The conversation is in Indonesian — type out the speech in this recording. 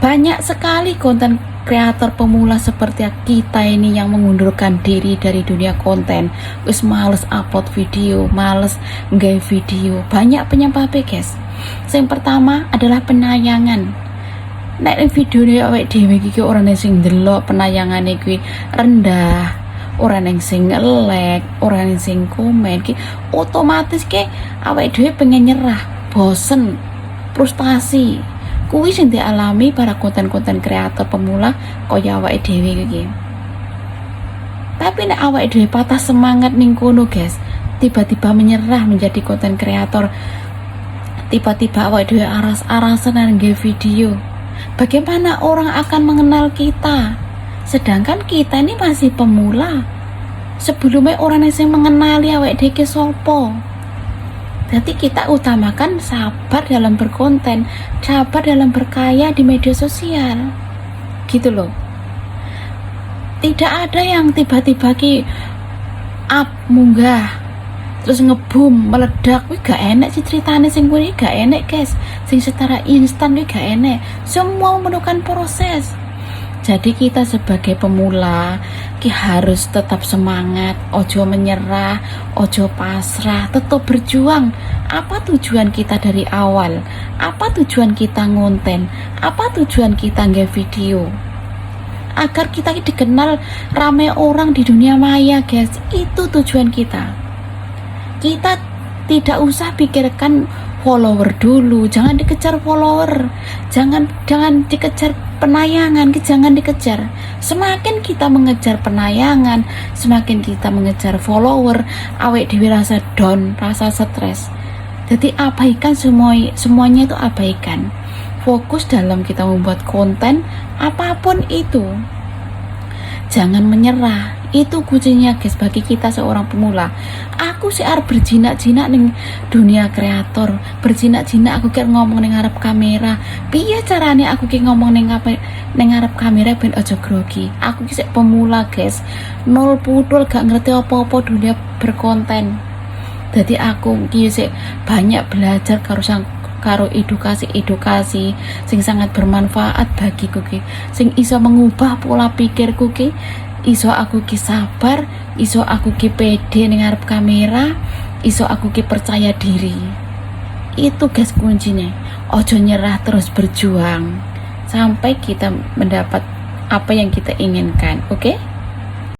Banyak sekali konten kreator pemula seperti kita ini yang mengundurkan diri dari dunia konten. Wis males upload video, males nge video. Banyak penyebabnya guys. Yang pertama adalah penayangan. Nek video ini awake dhewe iki ora sing ndelok penayangane kuwi rendah, ora neng sing nge-like, ora neng sing komen ki, otomatis ke awake dhewe pengen nyerah, bosen, frustasi. Kuwi sing dialami para konten-konten kreator pemula kaya awake dhewe iki. Tapi nek awake dhewe patah semangat ning kono, guys, tiba-tiba menyerah menjadi konten kreator, tiba-tiba awake dhewe aras-arasan nge video. Bagaimana orang akan mengenal kita? Sedangkan kita ini masih pemula. Sebelumnya orang yang mengenali awake dhewe sopo. Jadi kita utamakan sabar dalam berkonten, sabar dalam berkarya di media sosial. Gitu loh. Tidak ada yang tiba-tiba ki up munggah terus ngebum meledak. Wih gak enak sih ceritanya, sing kuwi gak enak guys. Sing secara instan wih gak enak. Semua memerlukan proses. Jadi kita sebagai pemula kita harus tetap semangat, ojo menyerah, ojo pasrah, tetap berjuang. Apa tujuan kita dari awal? Apa tujuan kita ngonten? Apa tujuan kita nge video? Agar kita dikenal ramai orang di dunia maya guys. Itu tujuan kita. Kita tidak usah pikirkan follower dulu, jangan dikejar follower, jangan dikejar penayangan, jangan dikejar. Semakin kita mengejar penayangan, semakin kita mengejar follower, awake dhewe rasa down, rasa stres. Jadi abaikan semuanya itu abaikan. Fokus dalam kita membuat konten apapun itu. Jangan menyerah. Itu kuncinya guys bagi kita seorang pemula. Aku sih harus berjinak-jinak ning dunia kreator, berjinak-jinak aku kayak ngomong ning ngarep kamera. Piye carane aku kayak ngomong ning ngarep kamera ben aja grogi. Aku ki sik pemula guys, nol putul, gak ngerti apa-apa dunia berkonten. Jadi aku ki sik banyak belajar karo edukasi sing sangat bermanfaat bagiku ki, sing iso mengubah pola pikirku ki. Iso aku ki sabar, iso aku ki pede ning ngarep kamera, iso aku ki percaya diri. Itu guys kuncinya. Ojo nyerah, terus berjuang sampai kita mendapat apa yang kita inginkan. Oke?